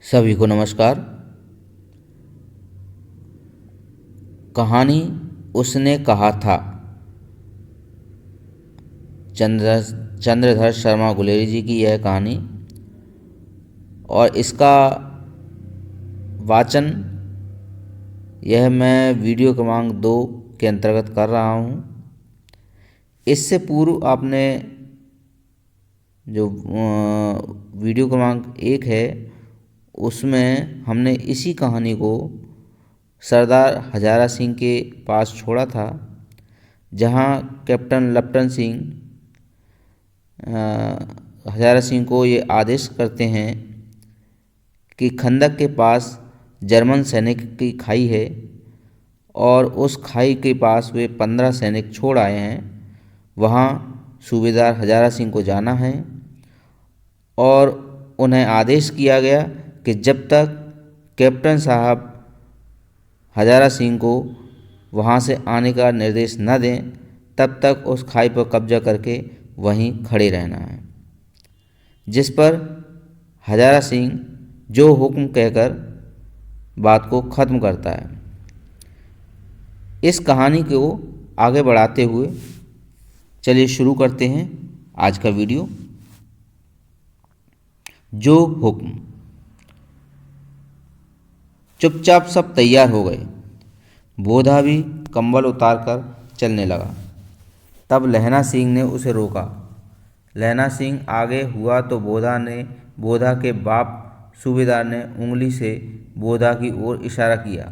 सभी को नमस्कार। कहानी उसने कहा था, चंद्रधर शर्मा गुलेरी जी की यह कहानी, और इसका वाचन यह मैं वीडियो क्रमांक 2 के अंतर्गत कर रहा हूँ। इससे पूर्व आपने जो वीडियो क्रमांक 1 है उसमें हमने इसी कहानी को सरदार हजारा सिंह के पास छोड़ा था, जहाँ कैप्टन लप्टन सिंह हजारा सिंह को ये आदेश करते हैं कि खंदक के पास जर्मन सैनिक की खाई है और उस खाई के पास वे 15 सैनिक छोड़ आए हैं। वहाँ सूबेदार हजारा सिंह को जाना है और उन्हें आदेश किया गया कि जब तक कैप्टन साहब हजारा सिंह को वहाँ से आने का निर्देश न दें तब तक उस खाई पर कब्जा करके वहीं खड़े रहना है। जिस पर हजारा सिंह जो हुक्म कहकर बात को ख़त्म करता है। इस कहानी को आगे बढ़ाते हुए चलिए शुरू करते हैं आज का वीडियो। जो हुक्म। चुपचाप सब तैयार हो गए। बोधा भी कंबल उतारकर चलने लगा। तब लहना सिंह ने उसे रोका। लहना सिंह आगे हुआ तो बोधा के बाप सूबेदार ने उंगली से बोधा की ओर इशारा किया।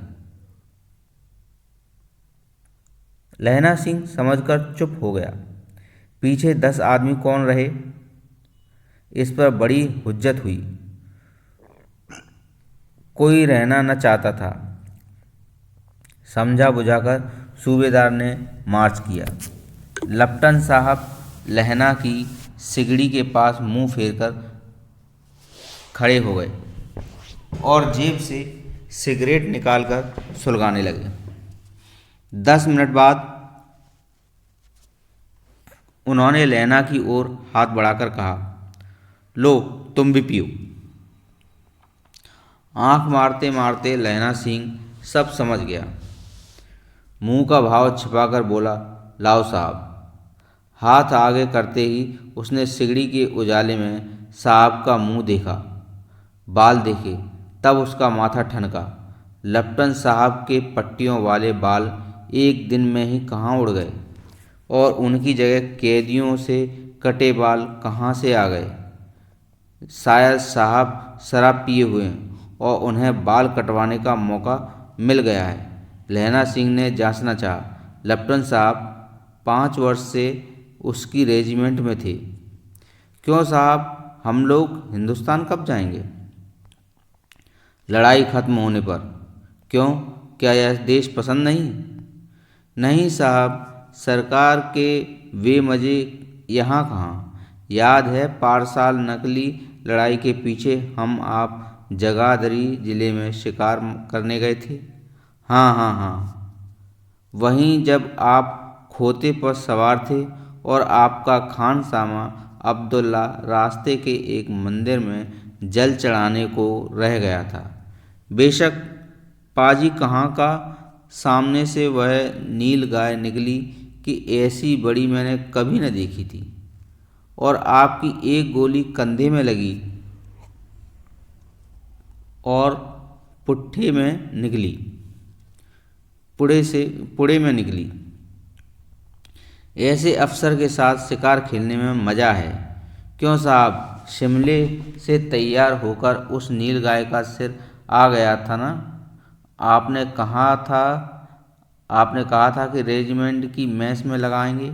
लहना सिंह समझकर चुप हो गया। पीछे 10 आदमी कौन रहे, इस पर बड़ी हुज्जत हुई। कोई रहना न चाहता था। समझा बुझाकर सूबेदार ने मार्च किया। लप्टन साहब लहना की सिगड़ी के पास मुंह फेरकर खड़े हो गए और जेब से सिगरेट निकालकर सुलगाने लगे। 10 मिनट बाद उन्होंने लहना की ओर हाथ बढ़ाकर कहा, लो तुम भी पियो। आंख मारते मारते लहना सिंह सब समझ गया। मुंह का भाव छिपाकर बोला, लाओ साहब। हाथ आगे करते ही उसने सिगड़ी के उजाले में साहब का मुंह देखा, बाल देखे, तब उसका माथा ठनका। लप्टन साहब के पट्टियों वाले बाल एक दिन में ही कहाँ उड़ गए और उनकी जगह कैदियों से कटे बाल कहाँ से आ गए। शायद साहब शराब पिए हुए हैं और उन्हें बाल कटवाने का मौका मिल गया है। लहना सिंह ने जांचना चाहा। लप्टन साहब 5 वर्ष से उसकी रेजिमेंट में थे। क्यों साहब, हम लोग हिंदुस्तान कब जाएंगे? लड़ाई खत्म होने पर। क्यों, क्या यह देश पसंद नहीं? नहीं साहब, सरकार के वे मज़े यहाँ कहाँ। याद है पारसाल नकली लड़ाई के पीछे हम आप जगाधरी ज़िले में शिकार करने गए थे। हाँ हाँ हाँ, वहीं जब आप खोते पर सवार थे और आपका खानसामा अब्दुल्ला रास्ते के एक मंदिर में जल चढ़ाने को रह गया था। बेशक पाजी कहाँ का, सामने से वह नील गाय निकली कि ऐसी बड़ी मैंने कभी न देखी थी। और आपकी एक गोली कंधे में लगी और पुड़े में निकली। ऐसे अफसर के साथ शिकार खेलने में मज़ा है। क्यों साहब, शिमले से तैयार होकर उस नील गाय का सिर आ गया था ना। आपने कहा था कि रेजिमेंट की मैस में लगाएंगे।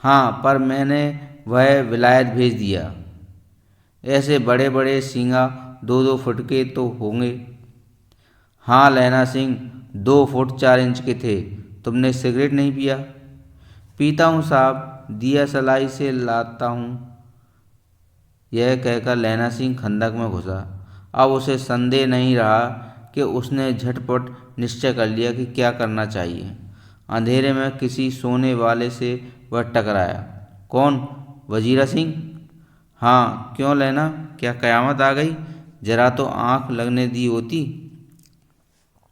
हाँ, पर मैंने वह विलायत भेज दिया। ऐसे बड़े बड़े सींगा 2-2 फुट के तो होंगे। हाँ लहना सिंह, 2 फुट 4 इंच के थे। तुमने सिगरेट नहीं पिया? पीता हूँ साहब, दिया सलाई से लाता हूँ। यह कहकर लहना सिंह खंदक में घुसा। अब उसे संदेह नहीं रहा कि उसने झटपट निश्चय कर लिया कि क्या करना चाहिए। अंधेरे में किसी सोने वाले से वह टकराया। कौन, वजीरा सिंह? हाँ, क्यों लहना, क्या कयामत आ गई? जरा तो आंख लगने दी होती।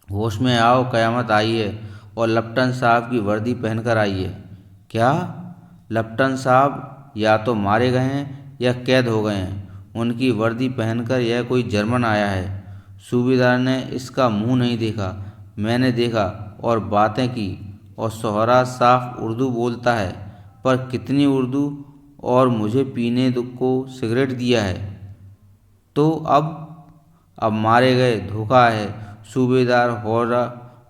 होश में आओ, कयामत आई है और लपटन साहब की वर्दी पहनकर आई है। क्या? लपटन साहब या तो मारे गए हैं या कैद हो गए हैं। उनकी वर्दी पहनकर यह कोई जर्मन आया है। सूबेदार ने इसका मुंह नहीं देखा, मैंने देखा और बातें की। और सोहरा साफ उर्दू बोलता है, पर कितनी उर्दू! और मुझे पीने को सिगरेट दिया है। तो अब मारे गए, धोखा है। सूबेदार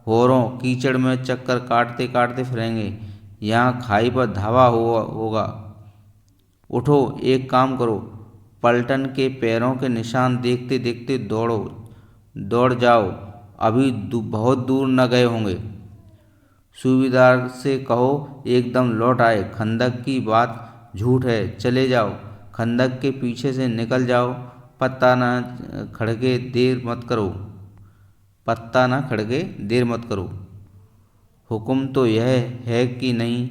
होरों कीचड़ में चक्कर काटते काटते फिरेंगे। यहाँ खाई पर धावा होगा। उठो, एक काम करो, पलटन के पैरों के निशान देखते देखते दौड़ जाओ, अभी बहुत दूर न गए होंगे। सूबेदार से कहो एकदम लौट आए। खंदक की बात झूठ है, चले जाओ, खंदक के पीछे से निकल जाओ। पत्ता न खड़के देर मत करो। हुक्म तो यह है कि नहीं?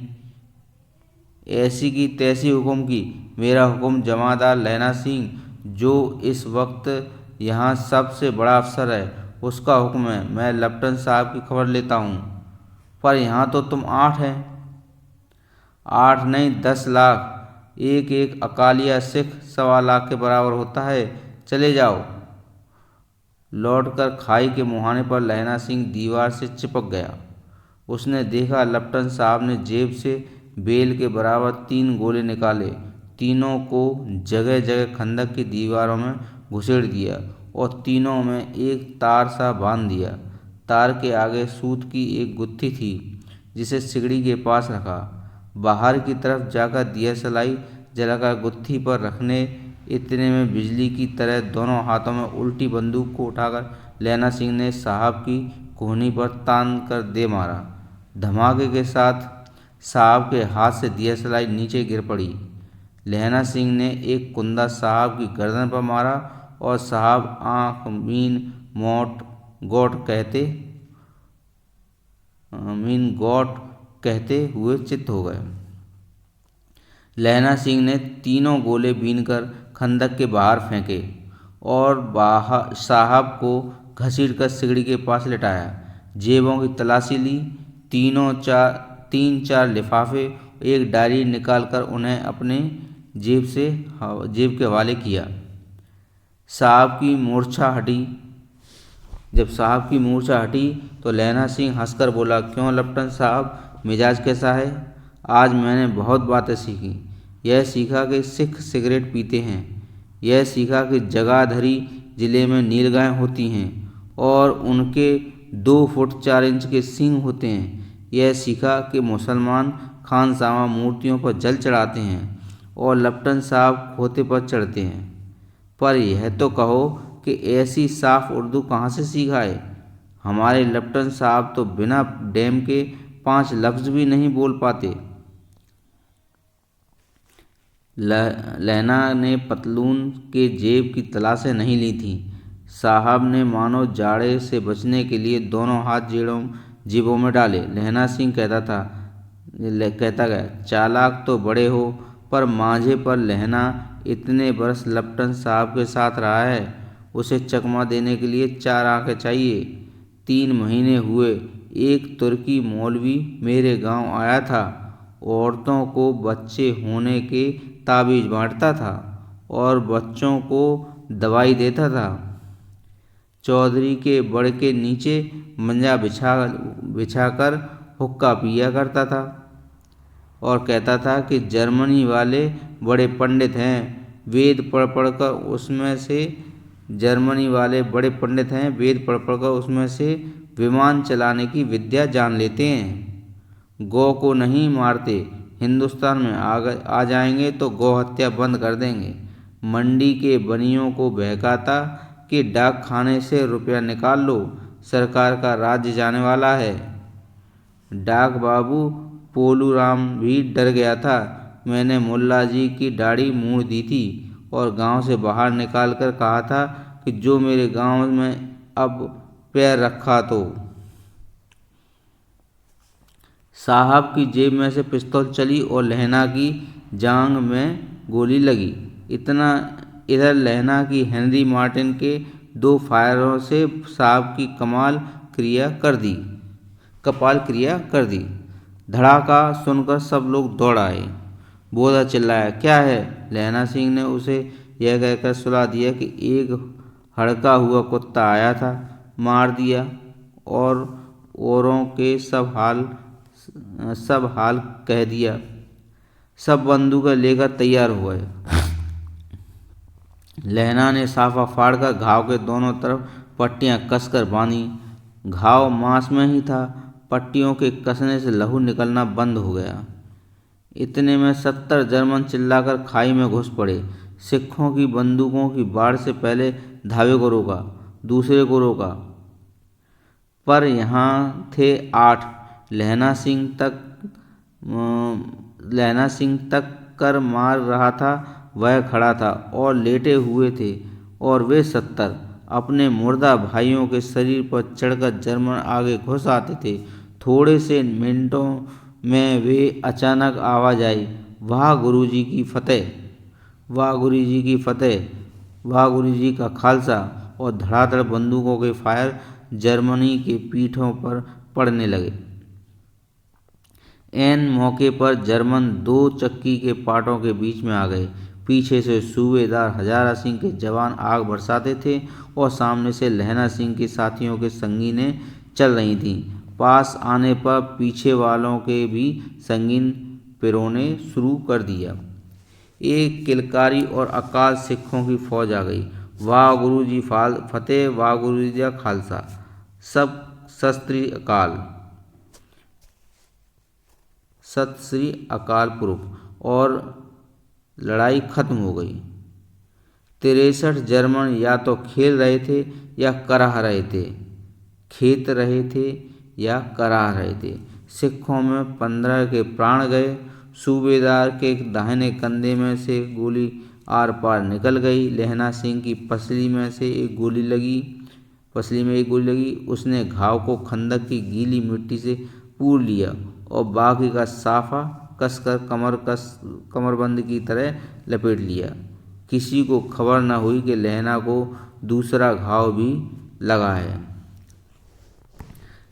ऐसी की तैसी हुक्म की। मेरा हुक्म जमादार लहना सिंह, जो इस वक्त यहाँ सबसे बड़ा अफसर है, उसका हुक्म है। मैं लपटन साहब की खबर लेता हूँ। पर यहाँ तो तुम 8 हैं। 8 नहीं, 10 लाख। एक एक अकालिया सिख 1.25 लाख के बराबर होता है। चले जाओ। लौटकर खाई के मुहाने पर लहना सिंह दीवार से चिपक गया। उसने देखा लपटन साहब ने जेब से बेल के बराबर 3 गोले निकाले, तीनों को जगह जगह खंदक की दीवारों में घुसेड़ दिया और तीनों में एक तार सा बांध दिया। तार के आगे सूत की एक गुत्थी थी, जिसे सिगड़ी के पास रखा। बाहर की तरफ जाकर दिया सलाई जलाकर गुत्थी पर रखने इतने में बिजली की तरह दोनों हाथों में उल्टी बंदूक को उठाकर लहना सिंह ने साहब की कोहनी पर तान कर दे मारा। धमाके के साथ साहब के हाथ से दिया सलाई नीचे गिर पड़ी। लहना सिंह ने एक कुंदा साहब की गर्दन पर मारा और साहब आँख मीन गोट कहते हुए चित्त हो गए। लहना सिंह ने तीनों गोले बीनकर खंदक के बाहर फेंके और साहब को घसीटकर सिगड़ी के पास लिटाया। जेबों की तलाशी ली। 3-4 लिफाफे, एक डायरी निकालकर उन्हें अपने जेब के हवाले किया। जब साहब की मूर्छा हटी तो लहना सिंह हंसकर बोला, क्यों लपटन साहब, मिजाज कैसा है? आज मैंने बहुत बातें सीखी। यह सीखा कि सिख सिगरेट पीते हैं। यह सीखा कि जगाधरी जिले में नीलगायें होती हैं और उनके 2 फुट 4 इंच के सींग होते हैं। यह सीखा कि मुसलमान खानसामा मूर्तियों पर जल चढ़ाते हैं और लपटन साहब खोते पर चढ़ते हैं। पर यह तो कहो कि ऐसी साफ उर्दू कहाँ से सीखा है? हमारे लपटन साहब तो बिना डेम के 5 लफ्ज़ भी नहीं बोल पाते। लहना ने पतलून के जेब की तलाशें नहीं ली थीं। साहब ने मानो जाड़े से बचने के लिए दोनों हाथ जेबों में डाले। लहना सिंह कहता गया, चालाक तो बड़े हो, पर मांझे पर लहना इतने बरस लपटन साहब के साथ रहा है, उसे चकमा देने के लिए 4 आंखें चाहिए। 3 महीने हुए, एक तुर्की मौलवी मेरे गांव आया था। औरतों को बच्चे होने के ताबीज बांटता था और बच्चों को दवाई देता था। चौधरी के बड़ के नीचे मंजा बिछाकर हुक्का पिया करता था और कहता था कि जर्मनी वाले बड़े पंडित हैं, वेद पढ़ पढ़कर उसमें से विमान चलाने की विद्या जान लेते हैं। गौ को नहीं मारते। हिंदुस्तान में आ जाएंगे तो गौ हत्या बंद कर देंगे। मंडी के बनियों को बहकाता कि डाक खाने से रुपया निकाल लो, सरकार का राज्य जाने वाला है। डाक बाबू पोलूराम भी डर गया था। मैंने मुल्ला जी की दाढ़ी मूड़ दी थी और गांव से बाहर निकाल कर कहा था कि जो मेरे गांव में अब पैर रखा तो। साहब की जेब में से पिस्तौल चली और लहना की जांघ में गोली लगी। इधर लहना की हेनरी मार्टिन के 2 फायरों से साहब की कपाल क्रिया कर दी। धड़ाका सुनकर सब लोग दौड़ आए। बोधा चिल्लाया, क्या है? लहना सिंह ने उसे यह कहकर सुला दिया कि एक हड़का हुआ कुत्ता आया था, मार दिया, और औरों के सब हाल कह दिया। सब बंदूकें लेकर तैयार हुए। लहना ने साफा फाड़कर घाव के दोनों तरफ पट्टियां कसकर बांधी। घाव मांस में ही था। पट्टियों के कसने से लहू निकलना बंद हो गया। इतने में 70 जर्मन चिल्लाकर खाई में घुस पड़े। सिखों की बंदूकों की बाढ़ से पहले धावे को रोका, दूसरे को रोका, पर यहाँ थे 8। लहना सिंह तक कर मार रहा था, वह खड़ा था और लेटे हुए थे, और वे 70 अपने मुर्दा भाइयों के शरीर पर चढ़कर जर्मन आगे घुस आते थे। थोड़े से मिनटों में वे अचानक आवाज आई, वाह गुरुजी की फतेह, वाह गुरुजी की फतेह, वाह गुरुजी का खालसा, और धड़ाधड़ बंदूकों के फायर जर्मनी के पीठों पर पड़ने लगे। ऐन मौके पर जर्मन 2 चक्की के पाटों के बीच में आ गए। पीछे से सूबेदार हजारा सिंह के जवान आग बरसाते थे और सामने से लहना सिंह के साथियों के संगीनें चल रही थीं। पास आने पर पीछे वालों के भी संगीन पिरोने शुरू कर दिया। एक किलकारी और अकाल सिखों की फौज आ गई। वाह गुरुजी फतेह, वाह गुरुजी का खालसा। सब सत श्री अकाल पुरख, और लड़ाई खत्म हो गई। 63 जर्मन या तो खेल रहे थे या कराह रहे थे, खेत रहे थे या कराह रहे थे। सिखों में 15 के प्राण गए। सूबेदार के दाहिने कंधे में से गोली आर पार निकल गई। लहना सिंह की पसली में एक गोली लगी। उसने घाव को खंदक की गीली मिट्टी से पूर लिया और बाकी का साफा कसकर कमरबंद की तरह लपेट लिया। किसी को खबर न हुई कि लहना को दूसरा घाव भी लगा है।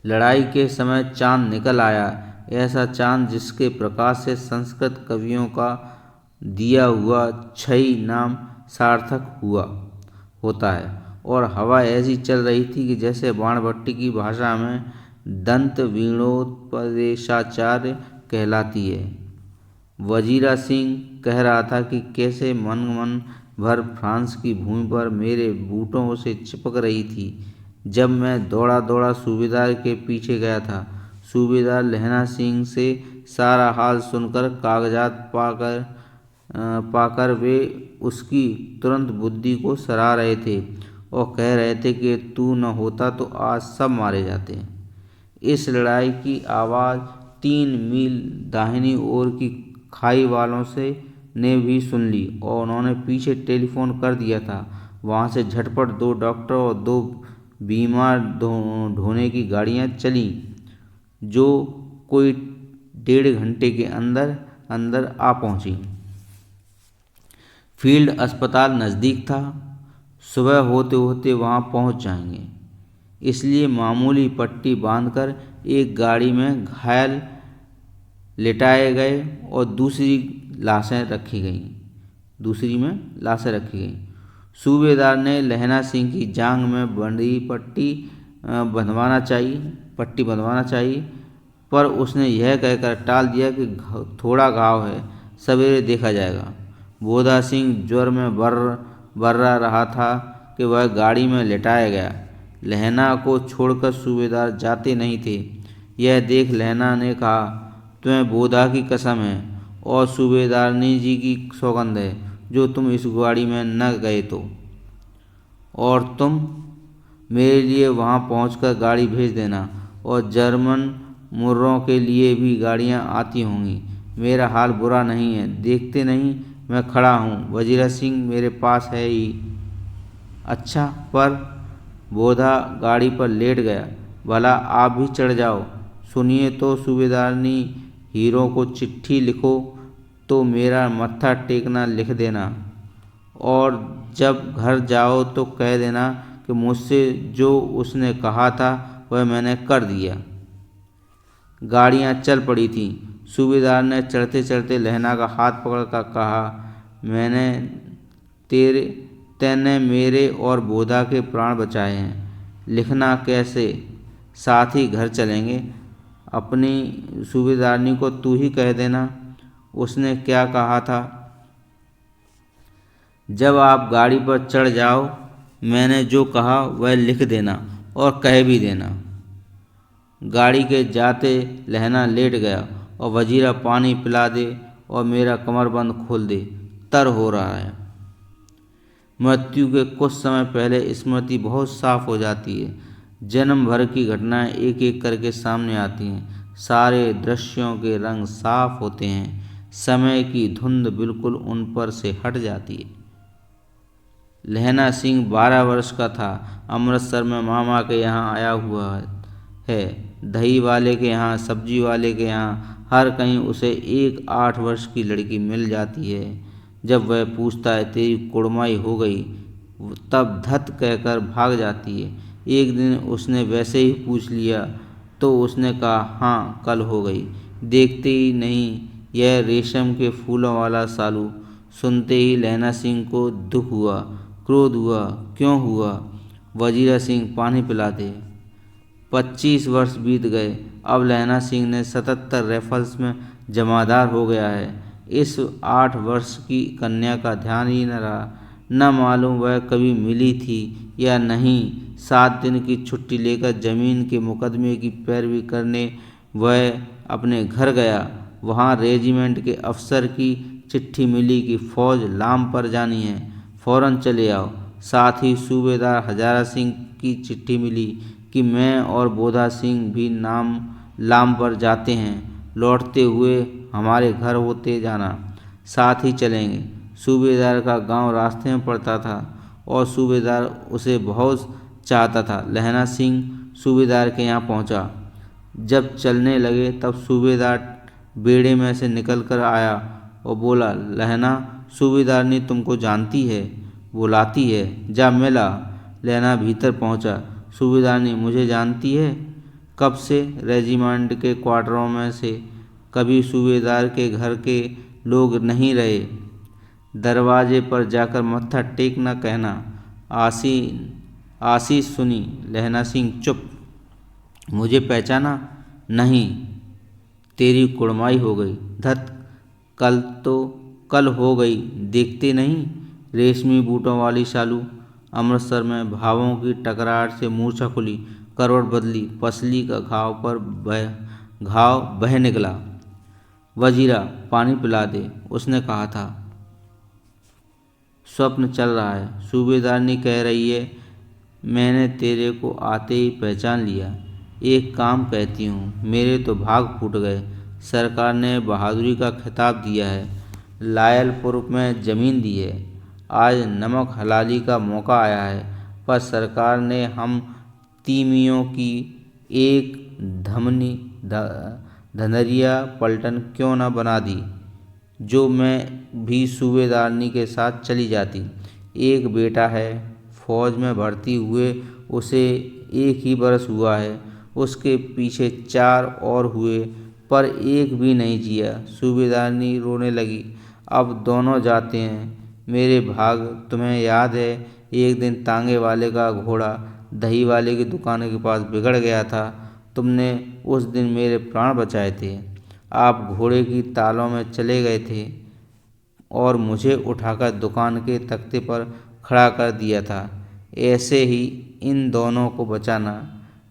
लड़ाई के समय चांद निकल आया, ऐसा चांद जिसके प्रकाश से संस्कृत कवियों का दिया हुआ छई नाम सार्थक होता है, और हवा ऐसी चल रही थी कि जैसे बाणभट्टी की भाषा में दंत वीणोपदेशाचार्य कहलाती है। वजीरा सिंह कह रहा था कि कैसे मन भर फ्रांस की भूमि पर मेरे बूटों से चिपक रही थी जब मैं दौड़ा दौड़ा सूबेदार के पीछे गया था। सूबेदार लहना सिंह से सारा हाल सुनकर कागजात पाकर वे उसकी तुरंत बुद्धि को सराह रहे थे और कह रहे थे कि तू न होता तो आज सब मारे जाते। इस लड़ाई की आवाज़ 3 मील दाहिनी ओर की खाई वालों ने भी सुन ली और उन्होंने पीछे टेलीफोन कर दिया था। वहाँ से झटपट 2 डॉक्टर और 2 बीमार ढोने की गाड़ियाँ चलीं, जो कोई 1.5 घंटे के अंदर आ पहुँची। फील्ड अस्पताल नज़दीक था, सुबह होते होते वहाँ पहुँच जाएंगे, इसलिए मामूली पट्टी बांधकर एक गाड़ी में घायल लिटाए गए और दूसरी में लाशें रखी गईं। सूबेदार ने लहना सिंह की जांघ में बड़ी पट्टी बंधवाना चाहिए, पर उसने यह कहकर टाल दिया कि थोड़ा घाव है, सवेरे देखा जाएगा। बोधा सिंह ज्वर में बर्रा रहा था कि वह गाड़ी में लिटाया गया। लहना को छोड़कर सूबेदार जाते नहीं थे। यह देख लहना ने कहा, तुम्हें बोधा की कसम है और सूबेदारनी जी की सौगंध है, जो तुम इस गाड़ी में न गए तो, और तुम मेरे लिए वहाँ पहुँचकर गाड़ी भेज देना, और जर्मन मुर्रों के लिए भी गाड़ियाँ आती होंगी। मेरा हाल बुरा नहीं है, देखते नहीं मैं खड़ा हूँ, वजीरा सिंह मेरे पास है ही। अच्छा, पर बोधा गाड़ी पर लेट गया, भला आप भी चढ़ जाओ। सुनिए तो सूबेदारनी, हीरो को चिट्ठी लिखो तो मेरा मत्था टेकना लिख देना, और जब घर जाओ तो कह देना कि मुझसे जो उसने कहा था वह मैंने कर दिया। गाड़ियाँ चल पड़ी थीं। सूबेदार ने चढ़ते चढ़ते लहना का हाथ पकड़कर कहा, तैने मेरे और बोधा के प्राण बचाए हैं। लिखना कैसे, साथ ही घर चलेंगे। अपनी सूबेदारनी को तू ही कह देना उसने क्या कहा था। जब आप गाड़ी पर चढ़ जाओ मैंने जो कहा वह लिख देना और कह भी देना। गाड़ी के जाते लहना लेट गया और वजीरा पानी पिला दे और मेरा कमरबंद खोल दे, तर हो रहा है। मृत्यु के कुछ समय पहले स्मृति बहुत साफ हो जाती है। जन्म भर की घटनाएं एक एक करके सामने आती हैं। सारे दृश्यों के रंग साफ होते हैं। समय की धुंध बिल्कुल उन पर से हट जाती है। लहना सिंह 12 वर्ष का था। अमृतसर में मामा के यहाँ आया हुआ है। दही वाले के यहाँ, सब्जी वाले के यहाँ, हर कहीं उसे एक 8 वर्ष की लड़की मिल जाती है। जब वह पूछता है तेरी कुड़माई हो गई, तब धत कहकर भाग जाती है। एक दिन उसने वैसे ही पूछ लिया तो उसने कहा हाँ कल हो गई। देखते ही नहीं यह रेशम के फूलों वाला सालू। सुनते ही लहना सिंह को दुख हुआ, क्रोध हुआ। क्यों हुआ? वजीरा सिंह पानी पिला दे। 25 वर्ष बीत गए। अब लहना सिंह ने 77 राइफल्स में जमादार हो गया है। इस 8 वर्ष की कन्या का ध्यान ही न रहा। न मालूम वह कभी मिली थी या नहीं। 7 दिन की छुट्टी लेकर जमीन के मुकदमे की पैरवी करने वह अपने घर गया। वहाँ रेजिमेंट के अफसर की चिट्ठी मिली कि फौज लाम पर जानी है, फौरन चले आओ। साथ ही सूबेदार हजारा सिंह की चिट्ठी मिली कि मैं और बोधा सिंह भी लाम पर जाते हैं। लौटते हुए हमारे घर होते जाना, साथ ही चलेंगे। सूबेदार का गांव रास्ते में पड़ता था और सूबेदार उसे बहुत चाहता था। लहना सिंह सूबेदार के यहाँ पहुँचा। जब चलने लगे तब सूबेदार बेड़े में से निकल कर आया और बोला, लहना सूबेदारनी तुमको जानती है, बुलाती है, जा मिला। लहना भीतर पहुँचा। सूबेदारनी मुझे जानती है? कब से? रेजिमेंट के क्वार्टरों में से। कभी सूबेदार के घर के लोग नहीं रहे। दरवाजे पर जाकर मत्था टेकना कहना। आशीष सुनी। लहना सिंह चुप। मुझे पहचाना नहीं? तेरी कुड़माई हो गई। धत, कल हो गई, देखते नहीं? रेशमी बूटों वाली शालू। अमृतसर में भावों की टकराहट से मूर्छा खुली, करवट बदली, पसली का घाव बह निकला। वजीरा पानी पिला दे, उसने कहा था। स्वप्न चल रहा है। सूबेदारनी कह रही है मैंने तेरे को आते ही पहचान लिया। एक काम कहती हूँ, मेरे तो भाग फूट गए। सरकार ने बहादुरी का खिताब दिया है, लायलपुर में ज़मीन दी है। आज नमक हलाली का मौका आया है, पर सरकार ने हम तीमियों की एक धनरिया पलटन क्यों न बना दी, जो मैं भी सूबेदारनी के साथ चली जाती। एक बेटा है, फौज में भर्ती हुए उसे 1 ही बरस हुआ है। उसके पीछे 4 और हुए, पर एक भी नहीं जिया। सूबेदारनी रोने लगी। अब दोनों जाते हैं। मेरे भाग, तुम्हें याद है एक दिन तांगे वाले का घोड़ा दही वाले की दुकान के पास बिगड़ गया था। तुमने उस दिन मेरे प्राण बचाए थे। आप घोड़े की तालों में चले गए थे और मुझे उठाकर दुकान के तख्ते पर खड़ा कर दिया था। ऐसे ही इन दोनों को बचाना,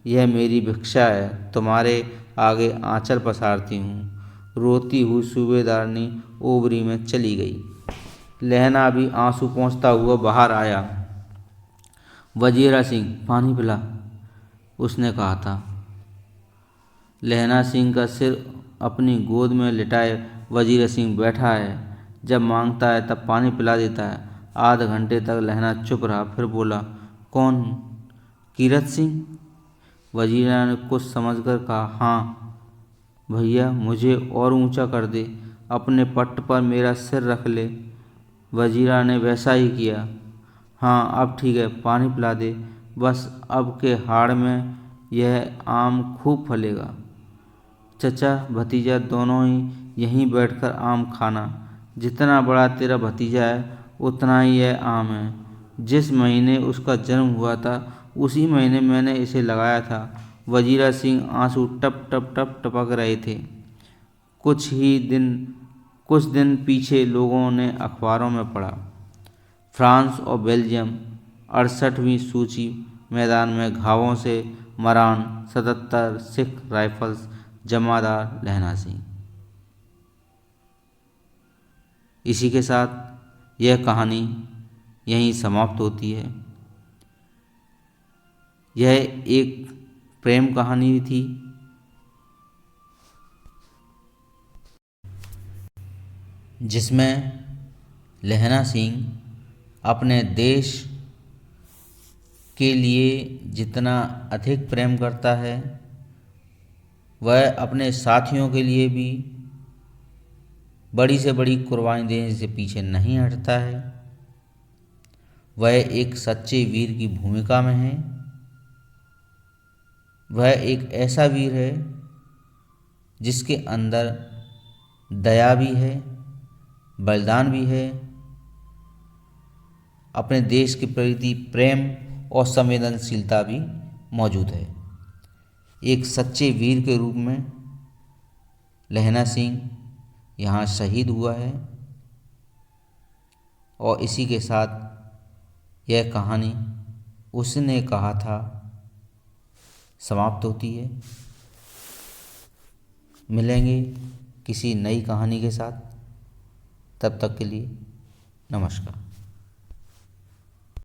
यह मेरी भिक्षा है। तुम्हारे आगे आंचल पसारती हूँ। रोती हुई सूबेदारनी ओबरी में चली गई। लहना भी आंसू पोंछता हुआ बाहर आया। वजीरा सिंह पानी पिला, उसने कहा था। लहना सिंह का सिर अपनी गोद में लिटाए वजीरा सिंह बैठा है। जब मांगता है तब पानी पिला देता है। आधे घंटे तक लहना चुप रहा, फिर बोला, कौन? कीरत सिंह? वजीरा ने कुछ समझकर कहा, हाँ भैया, मुझे और ऊंचा कर दे, अपने पट्ट पर मेरा सिर रख ले। वजीरा ने वैसा ही किया। हाँ अब ठीक है, पानी पिला दे बस, अब के हाड़ में यह आम खूब फलेगा। चचा भतीजा दोनों ही यहीं बैठकर आम खाना। जितना बड़ा तेरा भतीजा है उतना ही यह आम है। जिस महीने उसका जन्म हुआ था उसी महीने मैंने इसे लगाया था। वजीरा सिंह आंसू टप टप टप टपक रहे थे। कुछ दिन पीछे लोगों ने अखबारों में पढ़ा, फ्रांस और बेल्जियम 68वीं सूची मैदान में घावों से मरान 77 सिख राइफल्स जमादार लहना सिंह। इसी के साथ यह कहानी यहीं समाप्त होती है। यह एक प्रेम कहानी थी जिसमें लहना सिंह अपने देश के लिए जितना अधिक प्रेम करता है वह अपने साथियों के लिए भी बड़ी से बड़ी कुर्बानी देने से पीछे नहीं हटता है। वह एक सच्चे वीर की भूमिका में है। वह एक ऐसा वीर है जिसके अंदर दया भी है, बलिदान भी है, अपने देश के प्रति प्रेम और संवेदनशीलता भी मौजूद है। एक सच्चे वीर के रूप में लहना सिंह यहाँ शहीद हुआ है। और इसी के साथ यह कहानी उसने कहा था समाप्त होती है। मिलेंगे किसी नई कहानी के साथ, तब तक के लिए नमस्कार।